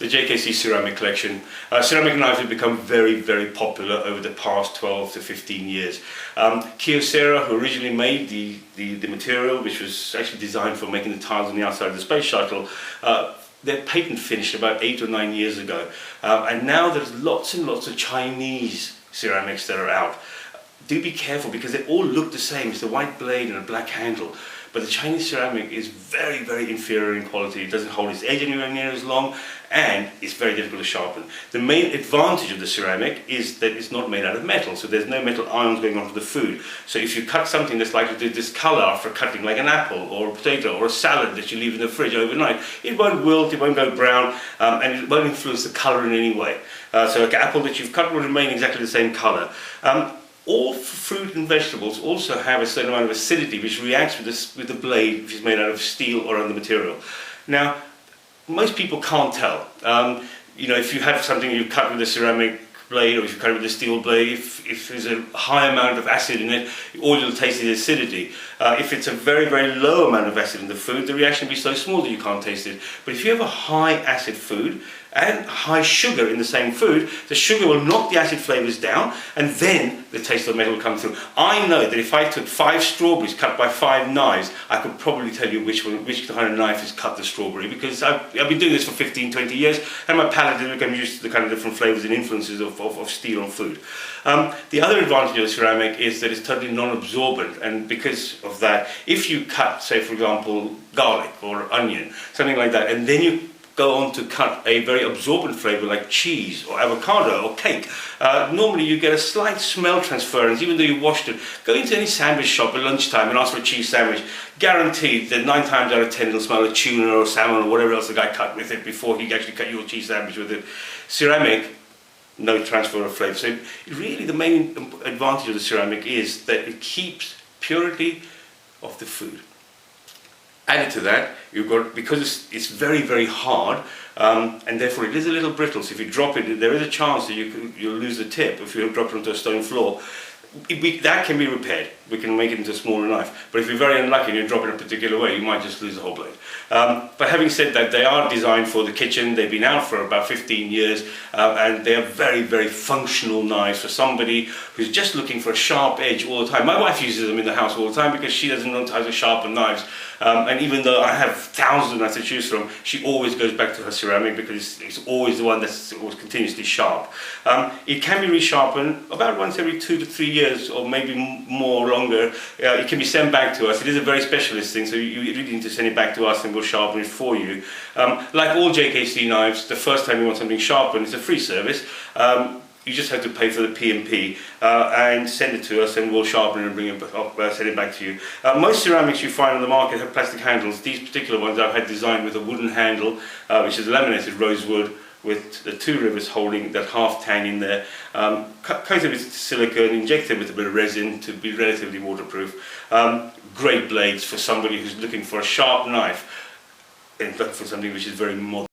the JKC ceramic collection. Ceramic knives have become very, very popular over the past 12 to 15 years. Kyocera, who originally made the material, which was actually designed for making the tiles on the outside of the space shuttle, their patent finished about 8 or 9 years ago. And now there's lots and lots of Chinese ceramics that are out. Do be careful because they all look the same. It's a white blade and a black handle. But the Chinese ceramic is very, very inferior in quality. It doesn't hold its edge anywhere near as long, and it's very difficult to sharpen. The main advantage of the ceramic is that it's not made out of metal, so there's no metal ions going onto the food. So if you cut something that's likely to discolor after cutting, like an apple or a potato or a salad that you leave in the fridge overnight, it won't wilt, it won't go brown, and it won't influence the colour in any way. So an apple that you've cut will remain exactly the same colour. All fruit and vegetables also have a certain amount of acidity which reacts with the blade, which is made out of steel or other material. Now, most people can't tell. You know, if you have something you cut with a ceramic blade, or if you cut it with a steel blade, if there's a high amount of acid in it, all you'll taste is acidity. If it's a very, very low amount of acid in the food, the reaction will be so small that you can't taste it. But if you have a high acid food and high sugar in the same food, the sugar will knock the acid flavours down, and then the taste of metal will come through. I know that if I took 5 strawberries cut by 5 knives, I could probably tell you which kind of knife has cut the strawberry, because I've been doing this for 15, 20 years, and my palate has become used to the kind of different flavours and influences of steel on food. The other advantage of the ceramic is that it's totally non-absorbent, and because of that, if you cut, say for example, garlic or onion, something like that, and then you go on to cut a very absorbent flavour like cheese or avocado or cake, normally you get a slight smell transference even though you washed it. Go into any sandwich shop at lunchtime and ask for a cheese sandwich. Guaranteed that 9 times out of 10 it'll smell of tuna or salmon or whatever else the guy cut with it before he actually cut your cheese sandwich with it. Ceramic, no transfer of flavour. So really the main advantage of the ceramic is that it keeps purity of the food. Added to that, you've got, because it's very, very hard, and therefore it is a little brittle, so if you drop it, there is a chance that you'll lose the tip if you drop it onto a stone floor. That can be repaired. We can make it into a smaller knife. But if you're very unlucky and you drop it in a particular way, you might just lose the whole blade. But having said that, they are designed for the kitchen. They've been out for about 15 years, and they are very, very functional knives for somebody who's just looking for a sharp edge all the time. My wife uses them in the house all the time because she doesn't know how to sharpen knives. And even though I have thousands of knives to choose from, she always goes back to her ceramic because it's always the one that's always continuously sharp. It can be resharpened about once every 2 to 3 years, or maybe more longer. It can be sent back to us. It is a very specialist thing, so you really need to send it back to us and we'll sharpen it for you. Like all JKC knives, the first time you want something sharpened, it's a free service. You just have to pay for the P&P and send it to us, and we'll sharpen it and bring it up, send it back to you. Most ceramics you find on the market have plastic handles. These particular ones I've had designed with a wooden handle, which is laminated rosewood with the 2 rivets holding that half tang in there, coated with silicone, injected with a bit of resin to be relatively waterproof. Great blades for somebody who's looking for a sharp knife and looking for something which is very modern.